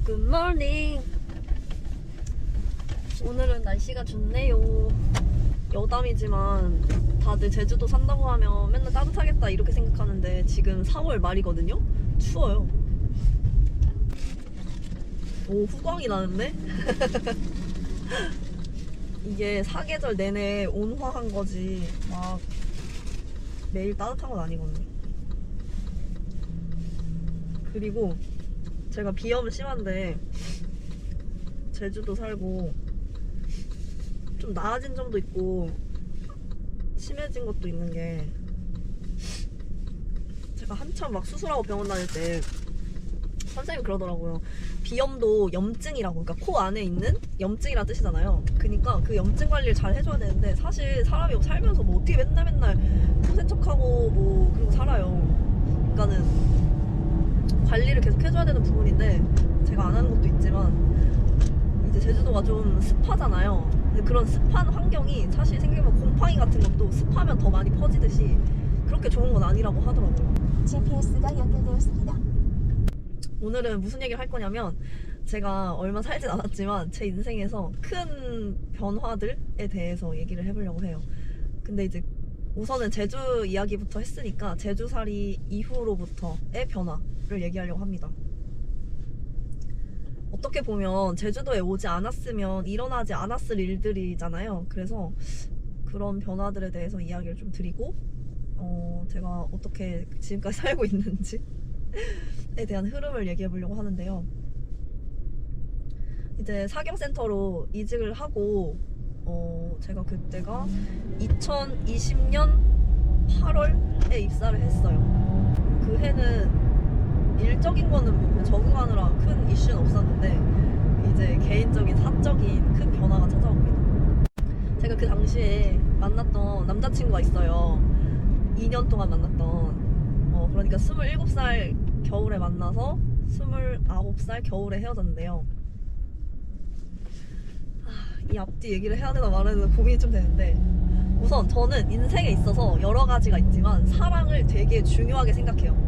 굿모닝. 오늘은 날씨가 좋네요. 여담이지만 다들 제주도 산다고 하면 맨날 따뜻하겠다 이렇게 생각하는데 지금 4월 말이거든요? 추워요. 오, 후광이 나는데? 이게 사계절 내내 온화한 거지 막 매일 따뜻한 건 아니거든요. 그리고 제가 비염 심한데 제주도 살고 좀 나아진 점도 있고 심해진 것도 있는 게, 제가 한참 막 수술하고 병원 다닐 때 선생님이 그러더라고요. 비염도 염증이라고, 그러니까 코 안에 있는 염증이라는 뜻이잖아요. 그러니까 그 염증 관리를 잘 해줘야 되는데, 사실 사람이 살면서 뭐 어떻게 맨날 푸센 척하고 뭐 그러고 살아요. 그러니까는 관리를 계속 해줘야 되는 부분인데 제가 안 하는 것도 있지만, 이제 제주도가 좀 습하잖아요. 근데 그런 습한 환경이 사실 생각해보면 곰팡이 같은 것도 습하면 더 많이 퍼지듯이 그렇게 좋은 건 아니라고 하더라고요. GPS가 연결되었습니다. 오늘은 무슨 얘기를 할 거냐면, 제가 얼마 살진 않았지만 제 인생에서 큰 변화들에 대해서 얘기를 해보려고 해요. 근데 이제 우선은 제주 이야기부터 했으니까 제주살이 이후로부터의 변화를 얘기하려고 합니다. 어떻게 보면 제주도에 오지 않았으면 일어나지 않았을 일들이잖아요. 그래서 그런 변화들에 대해서 이야기를 좀 드리고, 제가 어떻게 지금까지 살고 있는지에 대한 흐름을 얘기해 보려고 하는데요. 이제 사경센터로 이직을 하고, 제가 그때가 2020년 8월에 입사를 했어요. 그 해는 일적인 거는 뭐 그냥 적응하느라 큰 이슈는 없었는데, 이제 개인적인 사적인 큰 변화가 찾아옵니다. 제가 그 당시에 만났던 남자친구가 있어요. 2년 동안 만났던, 그러니까 27살 겨울에 만나서 29살 겨울에 헤어졌는데요. 이 앞뒤 얘기를 해야 되나 말아야 되나 고민이 좀 되는데, 우선 저는 인생에 있어서 여러 가지가 있지만 사랑을 되게 중요하게 생각해요.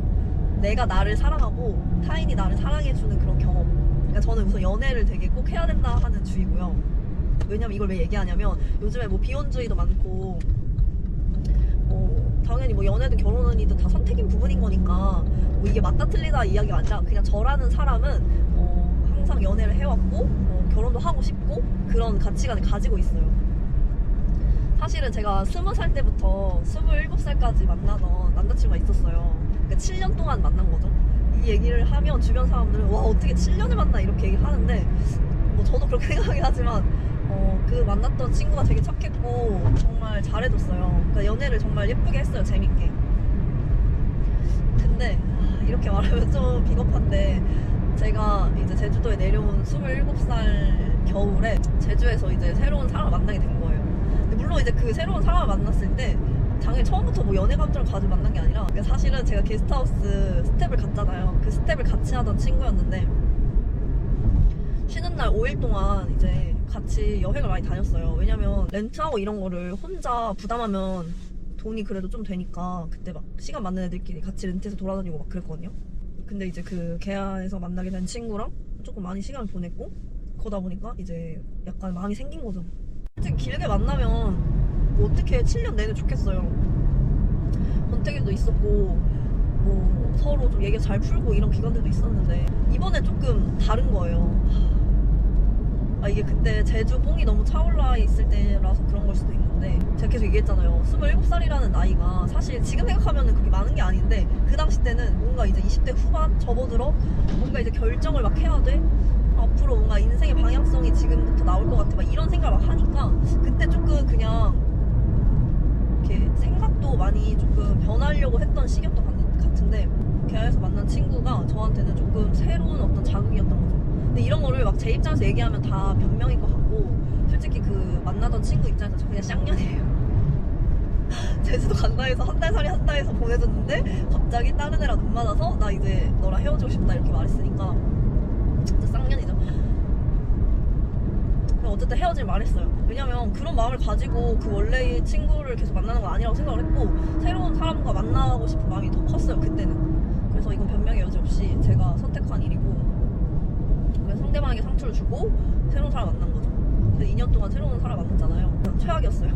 내가 나를 사랑하고 타인이 나를 사랑해주는 그런 경험. 그러니까 저는 우선 연애를 되게 꼭 해야 된다 하는 주의고요. 왜냐면 이걸 왜 얘기하냐면, 요즘에 뭐 비혼주의도 많고, 당연히 뭐 연애든 결혼이든 다 선택인 부분인 거니까 뭐 이게 맞다 틀리다 이야기가 아니라, 그냥 저라는 사람은 항상 연애를 해왔고 결혼도 하고 싶고 그런 가치관을 가지고 있어요. 사실은 제가 20살 때부터 27살까지 만나던 남자친구가 있었어요. 그러니까 7년 동안 만난 거죠. 이 얘기를 하면 주변 사람들은 와, 어떻게 7년을 만나 이렇게 얘기하는데, 뭐 저도 그렇게 생각하긴 하지만 그 만났던 친구가 되게 착했고 정말 잘해줬어요. 그러니까 연애를 정말 예쁘게 했어요. 재밌게. 근데 이렇게 말하면 좀 비겁한데, 제가 이제 제주도에 내려온 27살 겨울에 제주에서 이제 새로운 사람을 만나게 된 거예요. 근데 물론 이제 그 새로운 사람을 만났을 때 당연히 처음부터 뭐 연애 감정을 가지고 만난 게 아니라, 그러니까 사실은 제가 게스트하우스 스텝을 갔잖아요. 그 스텝을 같이 하던 친구였는데, 쉬는 날 5일 동안 이제 같이 여행을 많이 다녔어요. 왜냐면 렌트하고 이런 거를 혼자 부담하면 돈이 그래도 좀 되니까, 그때 막 시간 맞는 애들끼리 같이 렌트해서 돌아다니고 막 그랬거든요. 근데 이제 그 계야에서 만나게 된 친구랑 조금 많이 시간을 보냈고, 그러다 보니까 이제 약간 마음이 생긴 거죠. 솔직히 길게 만나면 뭐 어떻게 7년 내내 좋겠어요. 권태기도 있었고 뭐 서로 좀 얘기 잘 풀고 이런 기간들도 있었는데, 이번에 조금 다른 거예요. 이게 그때 제주 뽕이 너무 차올라 있을 때라서 그런 걸 수도 있는데, 제가 계속 얘기했잖아요. 27살이라는 나이가 사실 지금 생각하면 그렇게 많은 게 아닌데, 그 당시 때는 뭔가 이제 20대 후반 접어들어 뭔가 이제 결정을 막 해야 돼. 앞으로 뭔가 인생의 방향성이 지금부터 나올 것 같아. 막 이런 생각을 막 하니까 그때 조금 그냥 이렇게 생각도 많이 조금 변하려고 했던 시기였던 것 같은데, 계야에서 만난 친구가 저한테는 조금 새로운 어떤 자극이었던 거죠. 근데 이런 거를 막 제 입장에서 얘기하면 다 변명일 것 같고, 솔직히 그 만나던 친구 입장에서 저 그냥 쌍년이에요. 제주도 간다 해서 한 달 살이 한다 해서 보내줬는데, 갑자기 다른 애랑 눈 맞아서 나 이제 너랑 헤어지고 싶다 이렇게 말했으니까 진짜 쌍년이죠. 어쨌든 헤어질 말했어요. 왜냐면 그런 마음을 가지고 그 원래의 친구를 계속 만나는 건 아니라고 생각을 했고, 새로운 사람과 만나고 싶은 마음이 더 컸어요 그때는. 그래서 이건 변명의 여지 없이 제가 선택한 일이고, 상대방에게 상처를 주고 새로운 사람 만난 거죠. 근데 2년 동안 새로운 사람 만났잖아요. 최악이었어요.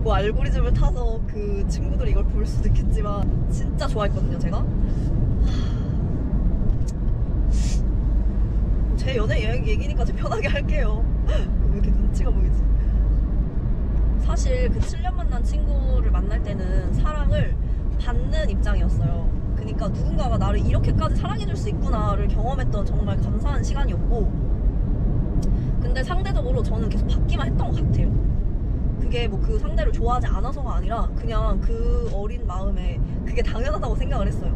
뭐 알고리즘을 타서 그 친구들이 이걸 볼 수도 있겠지만 진짜 좋아했거든요, 제가. 제 연애 얘기니까 좀 편하게 할게요. 왜 이렇게 눈치가 보이지? 사실 그 7년 만난 친구를 만날 때는 사랑을 받는 입장이었어요. 그러니까 누군가가 나를 이렇게까지 사랑해줄 수 있구나를 경험했던 정말 감사한 시간이었고, 근데 상대적으로 저는 계속 받기만 했던 것 같아요. 그게 뭐 그 상대를 좋아하지 않아서가 아니라 그냥 그 어린 마음에 그게 당연하다고 생각을 했어요.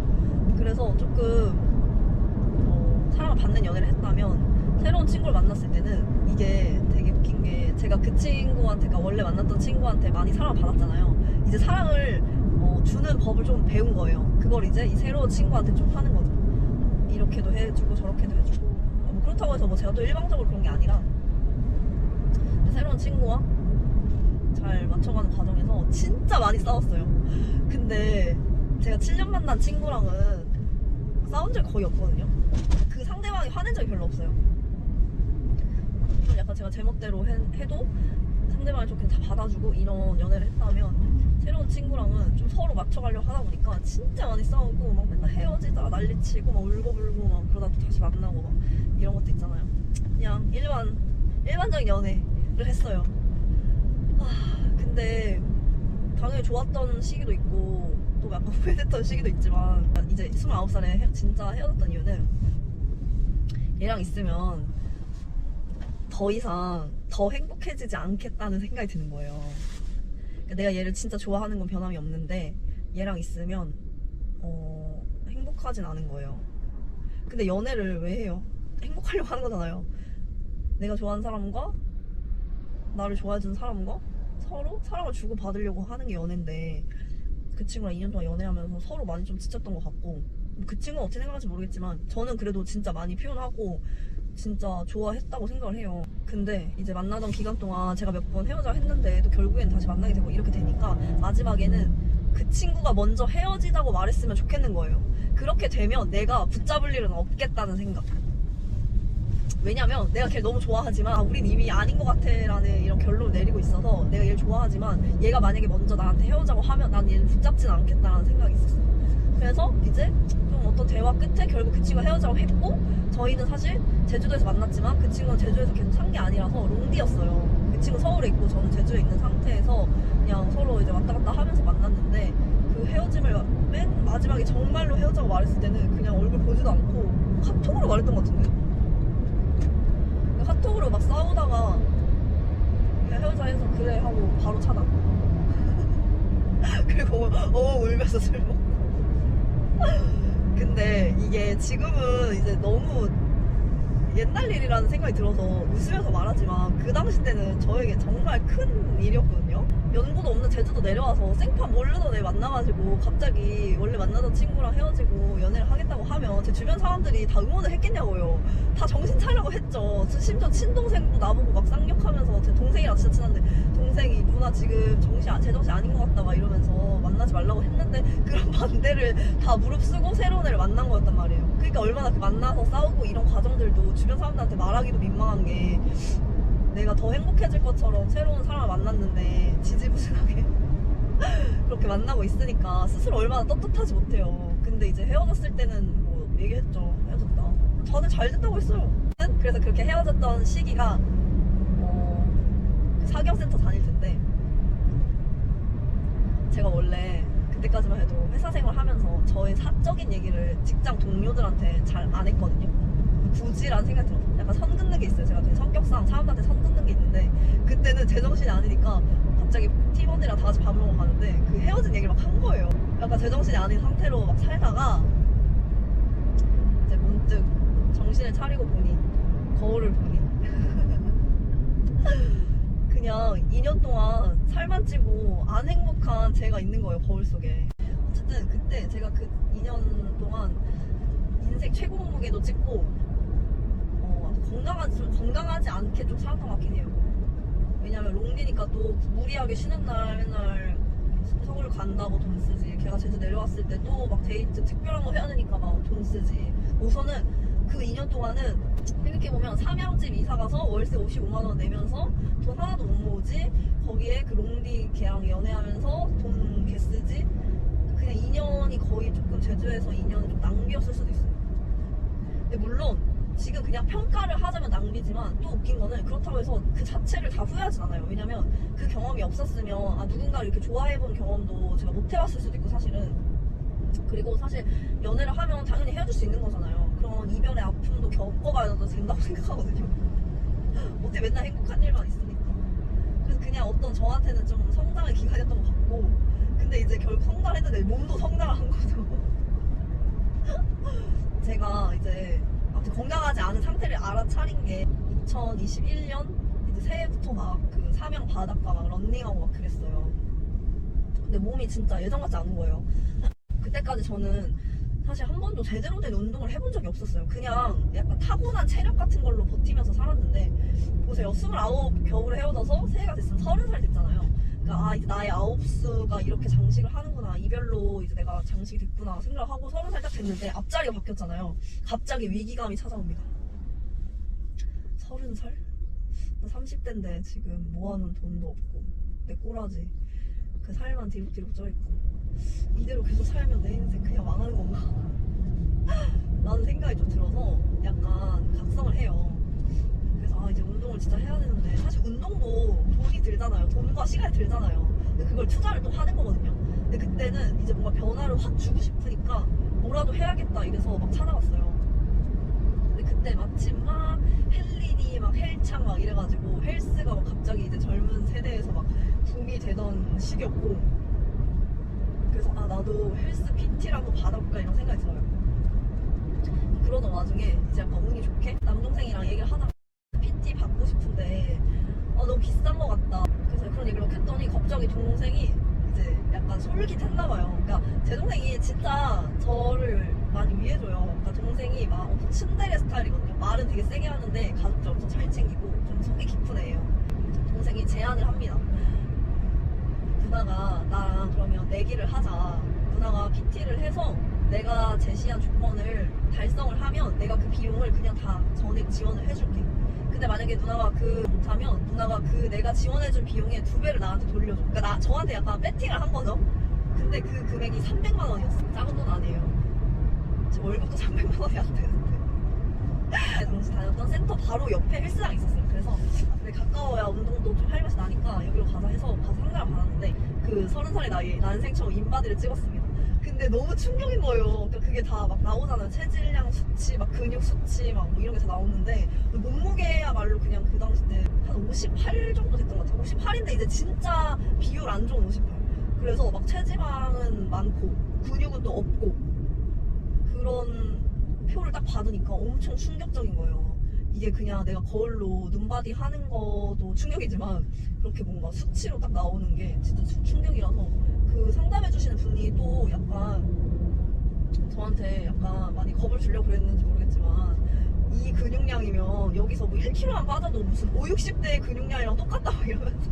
그래서 조금 사랑을 받는 연애를 했다면 새로운 친구를 만났을 때는 이게 되게 웃긴 게, 제가 그 친구한테, 그러니까 원래 만났던 친구한테 많이 사랑을 받았잖아요. 이제 사랑을 주는 법을 좀 배운 거예요. 그걸 이제 이 새로운 친구한테 좀 하는 거죠. 이렇게도 해주고 저렇게도 해주고. 뭐 그렇다고 해서 뭐 제가 또 일방적으로 그런 게 아니라, 새로운 친구와 잘 맞춰가는 과정에서 진짜 많이 싸웠어요. 근데 제가 7년 만난 친구랑은 싸운 적이 거의 없거든요. 그 상대방이 화낸 적이 별로 없어요. 약간 제가 제멋대로 해도 상대방이 좋게 다 받아주고 이런 연애를 했다면, 새로운 친구랑은 좀 서로 맞춰가려고 하다 보니까 진짜 많이 싸우고 막 맨날 헤어지자 난리치고 막 울고불고 막 그러다 또 다시 만나고 막 이런 것도 있잖아요. 그냥 일반적인 연애를 했어요. 근데 당연히 좋았던 시기도 있고 또 약간 후회됐던 시기도 있지만, 이제 29살에 진짜 헤어졌던 이유는 얘랑 있으면 더 이상 더 행복해지지 않겠다는 생각이 드는 거예요. 그러니까 내가 얘를 진짜 좋아하는 건 변함이 없는데 얘랑 있으면 행복하진 않은 거예요. 근데 연애를 왜 해요? 행복하려고 하는 거잖아요. 내가 좋아하는 사람과 나를 좋아해주는 사람과 서로 사랑을 주고받으려고 하는 게 연애인데, 그 친구랑 2년 동안 연애하면서 서로 많이 좀 지쳤던 것 같고, 그 친구는 어떻게 생각할지 모르겠지만 저는 그래도 진짜 많이 표현하고 진짜 좋아했다고 생각을 해요. 근데 이제 만나던 기간 동안 제가 몇 번 헤어져 했는데 또 결국엔 다시 만나게 되고 이렇게 되니까, 마지막에는 그 친구가 먼저 헤어지자고 말했으면 좋겠는 거예요. 그렇게 되면 내가 붙잡을 일은 없겠다는 생각. 왜냐면 내가 걔를 너무 좋아하지만 우린 이미 아닌 것 같아 라는 이런 결론을 내리고 있어서, 내가 얘를 좋아하지만 얘가 만약에 먼저 나한테 헤어자고 하면 난 얘를 붙잡진 않겠다라는 생각이 있었어. 그래서 이제 좀 어떤 대화 끝에 결국 그 친구가 헤어자고 했고, 저희는 사실 제주도에서 만났지만 그 친구는 제주도에서 계속 산 게 아니라서 롱디였어요. 그 친구 서울에 있고 저는 제주에 있는 상태에서 그냥 서로 이제 왔다 갔다 하면서 만났는데, 그 헤어짐을 맨 마지막에 정말로 헤어자고 말했을 때는 그냥 얼굴 보지도 않고 카톡으로 말했던 것 같은데, 카톡으로 막 싸우다가 그냥 헤어자 해서 그래 하고 바로 차단. 그리고 울면서 술 먹고. 근데 이게 지금은 이제 너무 옛날 일이라는 생각이 들어서 웃으면서 말하지만, 그 당시 때는 저에게 정말 큰 일이었거든요. 연고도 없는 제주도 내려와서 생판 모르던 애 만나가지고 갑자기 원래 만나던 친구랑 헤어지고 연애를 하겠다고 하면 제 주변 사람들이 다 응원을 했겠냐고요. 다 정신 차리라고 했죠. 심지어 친동생도 나보고 막 쌍욕하면서, 제 동생이랑 진짜 친한데 동생이 누나 지금 제 정신 아닌 것 같다 막 이러면서 만나지 말라고 했는데, 그런 반대를 다 무릅쓰고 새로운 애를 만난 거였단 말이에요. 그러니까 얼마나 그 만나서 싸우고 이런 과정들도 주변 사람들한테 말하기도 민망한 게, 내가 더 행복해질 것처럼 새로운 사람을 만났는데 지지부진하게 그렇게 만나고 있으니까 스스로 얼마나 떳떳하지 못해요. 근데 이제 헤어졌을 때는 뭐 얘기했죠. 헤어졌다. 저는 잘 됐다고 했어요. 그래서 그렇게 헤어졌던 시기가 그 사경센터 다닐 텐데, 제가 원래 그때까지만 해도 회사 생활하면서 저의 사적인 얘기를 직장 동료들한테 잘 안 했거든요. 굳이라는 생각이 들어서 약간 선 긋는 게 있어요. 제가 되게 성격상 사람들한테 선 긋는 게 있는데, 그때는 제정신이 아니니까 갑자기 팀원들이랑 다 같이 밥 먹으러 가는데 그 헤어진 얘기를 막 한 거예요. 약간 제정신이 아닌 상태로 막 살다가 이제 문득 정신을 차리고 보니, 거울을 보니 그냥 2년 동안 살만 찌고 안 행복한 제가 있는 거예요, 거울 속에. 어쨌든 그때 제가 그 2년 동안 인생 최고 몸무게도 찍고 건강하지 않게 좀 살았던 것 같긴 해요. 왜냐면 롱디니까 또 무리하게 쉬는 날 맨날 서울 간다고 돈 쓰지. 걔가 제주 내려왔을 때 또 막 데이트 특별한 거 해야 되니까 막 돈 쓰지. 우선은 그 2년 동안은 생각해보면 삼양집 이사 가서 월세 55만 원 내면서 돈 하나도 못 모으지. 거기에 그 롱디 걔랑 연애하면서 돈 개 쓰지. 그냥 2년이 거의 조금 제주에서 2년은 좀 낭비였을 수도 있어요. 근데 물론 지금 그냥 평가를 하자면 낭비지만 또 웃긴 거는 그렇다고 해서 그 자체를 다 후회하진 않아요. 왜냐면 그 경험이 없었으면 아 누군가를 이렇게 좋아해본 경험도 제가 못 해봤을 수도 있고 사실은. 그리고 사실 연애를 하면 당연히 헤어질 수 있는 거잖아요. 그런 이별의 아픔도 겪어봐야 된다고 생각하거든요. 어떻게 맨날 행복한 일만 있으니까. 그래서 그냥 어떤 저한테는 좀 성장의 기간이었던 것 같고, 근데 이제 결국 성장했는데 몸도 성장한 거죠. 제가 이제 아무튼 건강하지 않은 상태를 알아차린 게 2021년 이제 새해부터 막 그 삼양 바닷가 막 런닝하고 막 그랬어요. 근데 몸이 진짜 예전 같지 않은 거예요. 그때까지 저는 사실 한 번도 제대로 된 운동을 해본 적이 없었어요. 그냥 약간 타고난 체력 같은 걸로 버티면서 살았는데 보세요. 29 겨울에 헤어져서 새해가 됐으면 30살 됐잖아요. 그러니까 아 이제 나의 아홉수가 이렇게 장식을 하는구나, 이별로 이제 내가 장식이 됐구나 생각을 하고 30살 딱 됐는데 앞자리가 바뀌었잖아요. 갑자기 위기감이 찾아옵니다. 30살? 나 30대인데 지금 모아놓은 돈도 없고 내 꼬라지 그 살만 뒤룩뒤룩 쪄있고 이대로 계속 살면 내 인생 그냥 망하는 건가? 라는 생각이 좀 들어서 약간 각성을 해요. 그래서 아 이제 운동을 진짜 해야 되는데 사실 운동도 돈이 들잖아요. 돈과 시간이 들잖아요. 근데 그걸 투자를 또 하는 거거든요. 근데 그때는 이제 뭔가 변화를 확 주고 싶으니까 뭐라도 해야겠다 이래서 막 찾아봤어요. 근데 그때 마침 막 헬린이 막 헬창 막 이래가지고 헬스가 막 갑자기 이제 젊은 세대에서 막 붐이 되던 시기였고, 그래서 아 나도 헬스 PT를 한번 받아볼까 이런 생각이 들어요. 그러던 와중에 이제 약간 운이 좋게 남동생이랑 얘기를 하다가 PT 받고 싶은데 너무 비싼 것 같다. 그래서 그런 얘기를 했더니 갑자기 동생이 이제 약간 솔깃했나봐요. 그러니까 제 동생이 진짜 저를 많이 위해줘요. 그러니까 동생이 막 엄청 츤데레 스타일이거든요. 말은 되게 세게 하는데 가족들 엄청 잘 챙기고 좀 속이 깊은 애예요. 동생이 제안을 합니다. 누나가 나랑 그러면 내기를 하자. 누나가 PT를 해서 내가 제시한 조건을 달성을 하면 내가 그 비용을 그냥 다 전액 지원을 해줄게. 근데 만약에 누나가 못하면 누나가 내가 지원해준 비용의 2배를 나한테 돌려줘. 그러니까 저한테 약간 배팅을 한 거죠. 근데 그 금액이 300만 원이었어. 작은 돈 아니에요. 제 월급도 300만 원이 안 되는데. 당시 다녔던 센터 바로 옆에 헬스장이 있었어요. 그래서 근데 가까워야 운동도 좀 할 맛이 나니까 여기로 가서 해서 가서 상담을 받았는데 그 30살의 나이에 난생 처음 인바디를 찍었습니다. 근데 너무 충격인 거예요. 그러니까 그게 다 막 나오잖아요. 체질량 수치, 막 근육 수치, 막 뭐 이런 게 다 나오는데 몸무게야말로 그냥 그 당시 때 한 58 정도 됐던 것 같아요. 58인데 이제 진짜 비율 안 좋은 58. 그래서 막 체지방은 많고 근육은 또 없고 그런 표를 딱 받으니까 엄청 충격적인 거예요. 이게 그냥 내가 거울로 눈바디 하는 것도 충격이지만 그렇게 뭔가 수치로 딱 나오는 게 진짜 충격이라서 그 상담해주시는 분이 또 약간 저한테 약간 많이 겁을 주려고 그랬는지 모르겠지만 이 근육량이면 여기서 뭐 1kg만 빠져도 무슨 5, 60대의 근육량이랑 똑같다 막 이러면서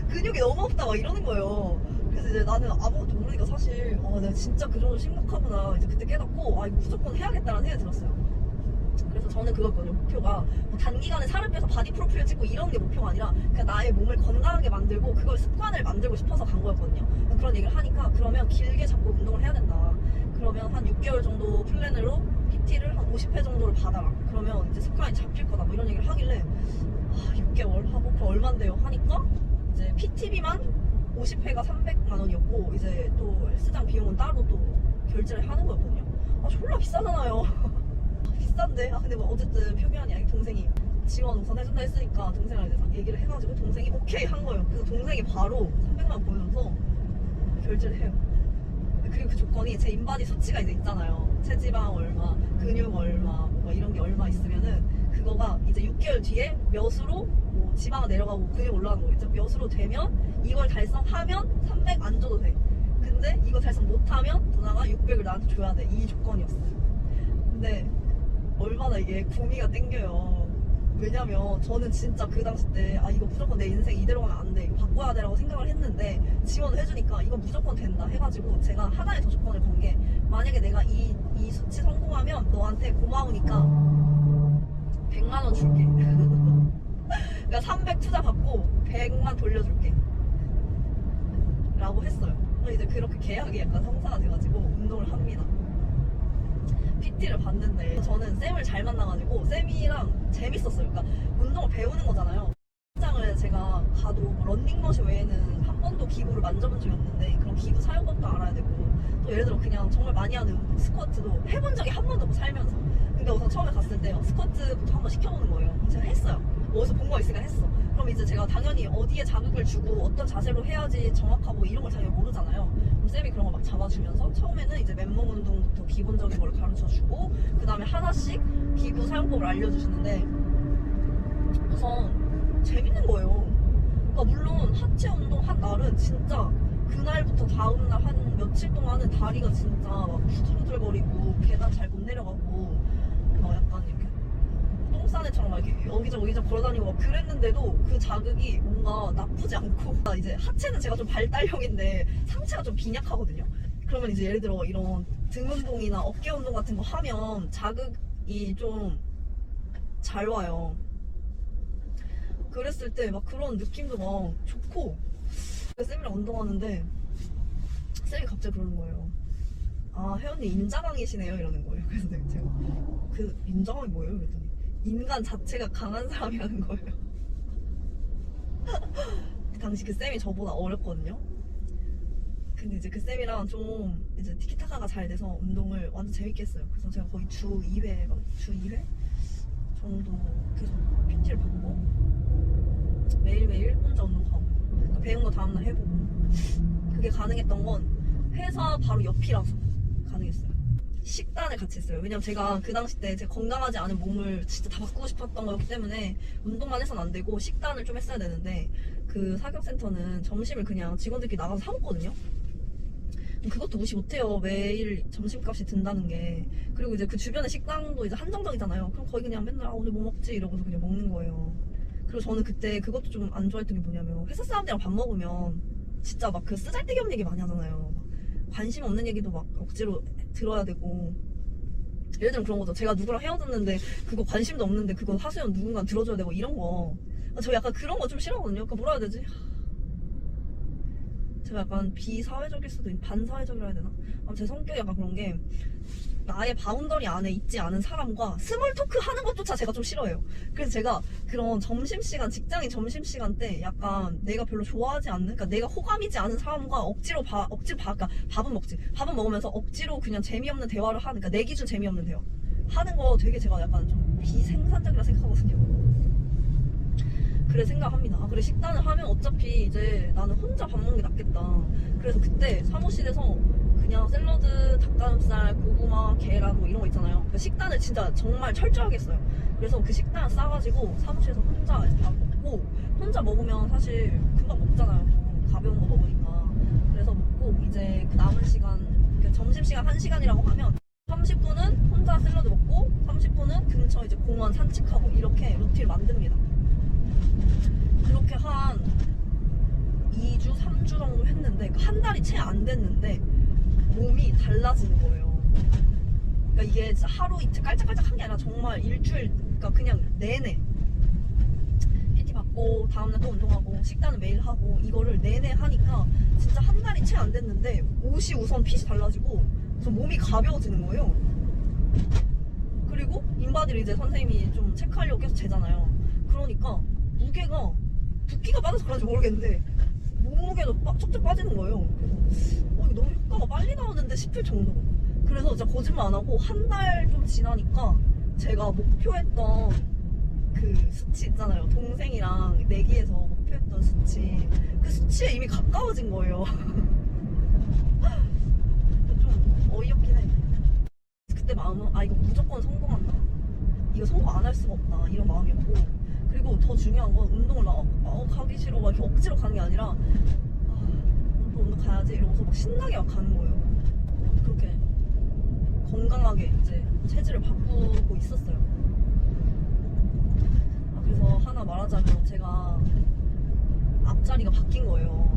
근육이 너무 없다 막 이러는 거예요. 그래서 이제 나는 아무것도 모르니까 사실 내가 진짜 그 정도 심각하구나 이제 그때 깨닫고 이거 무조건 해야겠다는 생각이 들었어요. 그래서 저는 그거였거든요. 목표가 뭐 단기간에 살을 빼서 바디 프로필을 찍고 이런 게 목표가 아니라 그냥 나의 몸을 건강하게 만들고 그걸 습관을 만들고 싶어서 간 거였거든요. 그런 얘기를 하니까 그러면 길게 잡고 운동을 해야 된다. 그러면 한 6개월 정도 플랜으로 PT를 한 50회 정도를 받아라. 그러면 이제 습관이 잡힐 거다. 뭐 이런 얘기를 하길래 6개월 하고 그럼 얼만데요? 하니까 이제 PT비만 50회가 300만 원이었고 이제 또 헬스장 비용은 따로 또 결제를 하는 거였거든요. 졸라 비싸잖아요. 비싼데 근데 뭐 어쨌든 표기한이 아니고 동생이 지원 우선 해준다 했으니까 동생이랑 이제 얘기를 해가지고 동생이 오케이 한 거예요. 그래서 동생이 바로 300만 원 보여줘서 결제를 해요. 그리고 그 조건이 제 인바디 수치가 이제 있잖아요. 체지방 얼마, 근육 얼마, 뭐 이런 게 얼마 있으면은 그거가 이제 6개월 뒤에 몇으로 뭐 지방은 내려가고 근육 올라가는 거겠죠. 몇으로 되면 이걸 달성하면 300 안 줘도 돼. 근데 이거 달성 못하면 누나가 600을 나한테 줘야 돼. 이 조건이었어요. 근데 얼마나 이게 구미가 땡겨요. 왜냐면 저는 진짜 그 당시 때 이거 무조건 내 인생 이대로 가면 안 돼, 이거 바꿔야 돼라고 생각을 했는데 지원을 해주니까 이거 무조건 된다 해가지고 제가 하나의 더 조건을 건 게, 만약에 내가 이 수치 성공하면 너한테 고마우니까 100만 원 줄게. 그러니까 300 투자 받고 100만 돌려줄게 라고 했어요. 이제 그렇게 계약이 약간 성사가 돼가지고 운동을 합니다. PT를 봤는데 저는 쌤을 잘 만나가지고 쌤이랑 재밌었어요. 그러니까 운동을 배우는 거잖아요. 장을 제가 가도 뭐 런닝머신 외에는 한 번도 기구를 만져본 적이 없는데 그런 기구 사용법도 알아야 되고, 또 예를 들어 그냥 정말 많이 하는 스쿼트도 해본 적이 한 번도 없고 살면서. 근데 우선 처음에 갔을 때 스쿼트부터 한번 시켜보는 거예요. 제가 했어요. 어디서 본 거 있으니까 했어. 그럼 이제 제가 당연히 어디에 자극을 주고 어떤 자세로 해야지 정확하고 이런 걸 당연히 모르잖아요. 그럼 쌤이 그런 거 막 잡아주면서 처음에는 이제 맨몸 운동부터 기본적인 걸 가르쳐주고 그 다음에 하나씩 기구 사용법을 알려주시는데 우선 재밌는 거예요. 그러니까 물론 하체 운동 한 날은 진짜 그날부터 다음날 한 며칠 동안은 다리가 진짜 막 후들후들거리고 계단 잘 못 내려가고 막 약간 이렇게 똥싸네처럼 막 이렇게 여기저기 걸어다니고 막 그랬는데도 그 자극이 뭔가 나쁘지 않고, 이제 하체는 제가 좀 발달형인데 상체가 좀 빈약하거든요. 그러면 이제 예를 들어 이런 등 운동이나 어깨 운동 같은 거 하면 자극이 좀 잘 와요. 그랬을 때 막 그런 느낌도 막 좋고, 쌤이랑 운동하는데 쌤이 갑자기 그러는 거예요. 혜연이 인자강이시네요 이러는 거예요. 그래서 제가 그 인자강이 뭐예요? 그랬더니 인간 자체가 강한 사람이라는 거예요. 그 당시 그 쌤이 저보다 어렸거든요. 근데 이제 그 쌤이랑 좀 이제 티키타카가 잘 돼서 운동을 완전 재밌게 했어요. 그래서 제가 거의 주 2회 정도 계속 PT를 받고 매일매일 혼자 운동하고, 그러니까 배운 거 다음날 해보고. 그게 가능했던 건 회사 바로 옆이라서 가능했어요. 식단을 같이 했어요. 왜냐면 제가 그 당시 때 제 건강하지 않은 몸을 진짜 다 바꾸고 싶었던 거였기 때문에 운동만 해서는 안 되고 식단을 좀 했어야 되는데, 그 사격센터는 점심을 그냥 직원들끼리 나가서 사 먹거든요. 그것도 무시 못해요. 매일 점심값이 든다는 게. 그리고 이제 그 주변에 식당도 이제 한정적이잖아요. 그럼 거의 그냥 맨날 오늘 뭐 먹지 이러고서 그냥 먹는 거예요. 그리고 저는 그때 그것도 좀 안 좋아했던 게 뭐냐면, 회사 사람들이랑 밥 먹으면 진짜 막 그 쓰잘데기 없는 얘기 많이 하잖아요. 막 관심 없는 얘기도 막 억지로 들어야 되고. 예를 들면 그런 거죠. 제가 누구랑 헤어졌는데 그거 관심도 없는데 그거 하소연 누군가 들어줘야 되고 이런 거. 저 약간 그런 거 좀 싫어하거든요. 그러니까 뭐라 해야 되지? 제가 약간 비사회적일 수도 있고 반사회적이라 해야 되나? 제 성격이 약간 그런 게, 나의 바운더리 안에 있지 않은 사람과 스몰 토크 하는 것조차 제가 좀 싫어해요. 그래서 제가 그런 점심시간, 직장인 점심시간 때 약간 내가 별로 좋아하지 않는, 그러니까 내가 호감이지 않은 사람과 그러니까 밥은 먹지. 밥은 먹으면서 억지로 그냥 재미없는 대화를 하는, 그러니까 내 기준 재미없는 대화 하는 거 되게 제가 약간 좀 비생산적이라 생각하거든요. 그래 생각합니다. 그래 식단을 하면 어차피 이제 나는 혼자 밥 먹는 게 낫겠다. 그래서 그때 사무실에서 그냥 샐러드, 닭가슴살, 고구마, 계란 뭐 이런 거 있잖아요. 그러니까 식단을 진짜 정말 철저하게 했어요. 그래서 그 식단을 싸가지고 사무실에서 혼자 밥 먹고, 혼자 먹으면 사실 금방 먹잖아요. 가벼운 거 먹으니까. 그래서 먹고 이제 그 남은 시간, 그러니까 점심시간 1시간이라고 하면 30분은 혼자 샐러드 먹고 30분은 근처 이제 공원 산책하고 이렇게 루틴을 만듭니다. 그렇게 한 2주, 3주 정도 했는데 한 달이 채 안 됐는데 몸이 달라지는 거예요. 그러니까 이게 진짜 하루 이틀 깔짝깔짝한 게 아니라 정말 일주일, 그러니까 그냥 내내 PT 받고 다음날 또 운동하고 식단은 매일 하고 이거를 내내 하니까 진짜 한 달이 채 안 됐는데 옷이 우선 핏이 달라지고 그래서 몸이 가벼워지는 거예요. 그리고 인바디를 이제 선생님이 좀 체크하려고 계속 재잖아요. 그러니까 무게가, 붓기가 빠져서 그런지 모르겠는데 몸무게도 쭉쭉 빠지는 거예요. 그래서 이거 너무 효과가 빨리 나오는데 싶을 정도로. 그래서 진짜 거짓말 안 하고 한 달 좀 지나니까 제가 목표했던 그 수치 있잖아요. 동생이랑 내기에서 목표했던 수치, 그 수치에 이미 가까워진 거예요. 좀 어이없긴 해. 그때 마음은 이거 무조건 성공한다, 이거 성공 안 할 수가 없다, 이런 마음이었고, 그리고 더 중요한 건 운동을 가기 싫어 막 이렇게 억지로 가는 게 아니라 운동 가야지 이러면서 막 신나게 막 가는 거예요. 그렇게 건강하게 이제 체질을 바꾸고 있었어요. 그래서 하나 말하자면 제가 앞자리가 바뀐 거예요.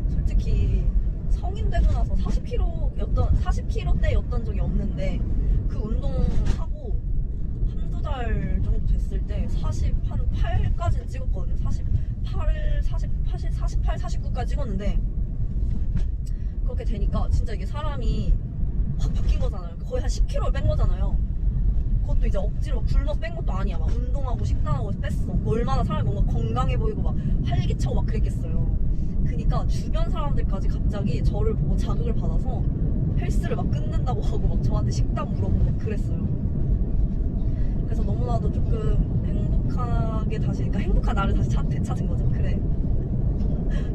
솔직히 성인 되고 나서 40kg대였던 적이 없는데 그 운동하고 한두 달 정도 됐을 때 48까지는 찍었거든요. 48, 49까지 찍었는데 그렇게 되니까 진짜 이게 사람이 확 바뀐 거잖아요. 거의 한 10kg를 뺀 거잖아요. 그것도 이제 억지로 막 굶어서 뺀 것도 아니야. 막 운동하고 식단하고 뺐어. 얼마나 사람이 뭔가 건강해 보이고 막 활기차고 막 그랬겠어요. 그니까 주변 사람들까지 갑자기 저를 보고 자극을 받아서 헬스를 막 끊는다고 하고 막 저한테 식단 물어보고 막 그랬어요. 그래서 너무나도 조금 행복하게 다시, 그러니까 행복한 나를 다시 되찾은 거죠. 그래.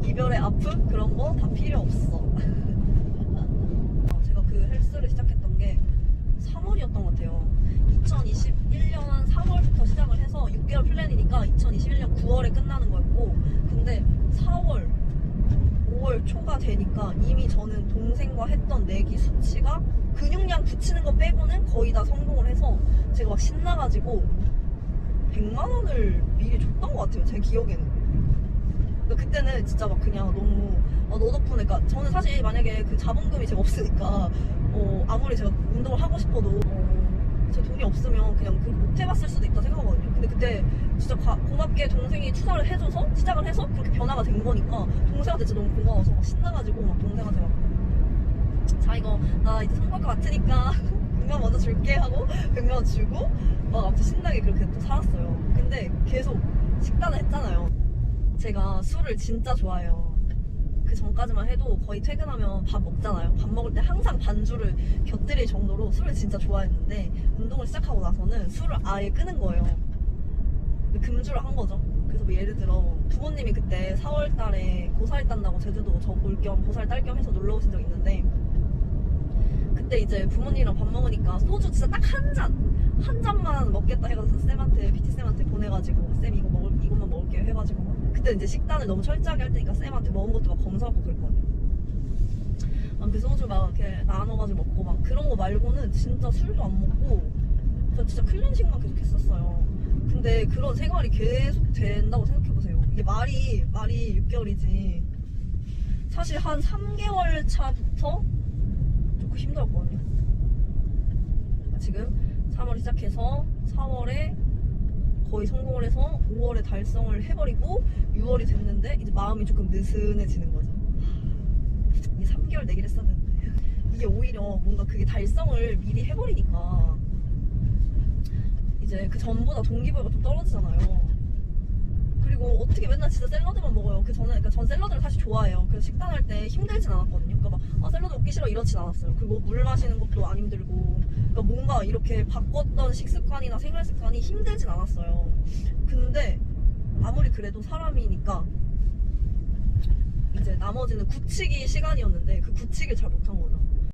이별의 아픔? 그런 거 다 필요 없어. 제가 그 헬스를 시작했던 게 3월이었던 것 같아요. 2021년 3월부터 시작을 해서 6개월 플랜이니까 2021년 9월에 끝나는 거였고, 근데 4월, 5월 초가 되니까 이미 저는 동생과 했던 내기 수치가 근육량 붙이는 거 빼고는 거의 다 성공을 해서 제가 막 신나가지고 100만 원을 미리 줬던 것 같아요. 제 기억에는. 그러니까 그때는 진짜 막 그냥 너무 너 덕분에, 그러니까 저는 사실 만약에 그 자본금이 제가 없으니까 아무리 제가 운동을 하고 싶어도 제 돈이 없으면 그냥 그렇게 못 해봤을 수도 있다 생각하거든요. 근데 그때 진짜 고맙게 동생이 투자를 해줘서 시작을 해서 그렇게 변화가 된 거니까 동생한테 진짜 너무 고마워서 막 신나가지고 막 동생한테 막 자 이거 나 이제 성공할 것 같으니까 100만 원 먼저 줄게 하고 100만 원 주고 막 아무튼 신나게 그렇게 또 살았어요. 근데 계속 식단을 했잖아요. 제가 술을 진짜 좋아해요. 그 전까지만 해도 거의 퇴근하면 밥 먹잖아요. 밥 먹을 때 항상 반주를 곁들일 정도로 술을 진짜 좋아했는데 운동을 시작하고 나서는 술을 아예 끊은 거예요. 금주를 한 거죠. 그래서 뭐 예를 들어 부모님이 그때 4월 달에 고사리 딴다고 제주도 저 볼 겸 고사리 딸 겸 해서 놀러 오신 적 있는데, 그때 이제 부모님이랑 밥 먹으니까 소주 진짜 딱 한 잔만 먹겠다 해가지고 쌤한테, PT쌤한테 보내가지고 쌤 이것만 먹을게요 해가지고 그때 이제 식단을 너무 철저하게 할 테니까 쌤한테 먹은 것도 막 검사하고 그랬거든요. 그 소주 막 이렇게 나눠가지고 먹고 막 그런 거 말고는 진짜 술도 안 먹고 진짜 클린식만 계속 했었어요. 근데 그런 생활이 계속 된다고 생각해보세요. 이게 말이 6개월이지 사실 한 3개월 차부터 조금 힘들었거든요. 지금 3월 시작해서 4월에 거의 성공을 해서 5월에 달성을 해버리고 6월이 됐는데 이제 마음이 조금 느슨해지는 거죠. 이게 3개월 내기를 했었는데 이게 오히려 뭔가 그게 달성을 미리 해버리니까 이제 그 전보다 동기부여가 좀 떨어지잖아요. 그리고 어떻게 맨날 진짜 샐러드만 먹어요. 그러니까 전 샐러드를 사실 좋아해요. 그래서 식단할 때 힘들진 않았거든요. 그러니까 막 샐러드 먹기 싫어 이러진 않았어요. 그리고 물 마시는 것도 안 힘들고, 그러니까 뭔가 이렇게 바꿨던 식습관이나 생활 습관이 힘들진 않았어요. 근데 아무리 그래도 사람이니까 이제 나머지는 굳히기 시간이었는데 그 굳히기를 잘 못한 거죠.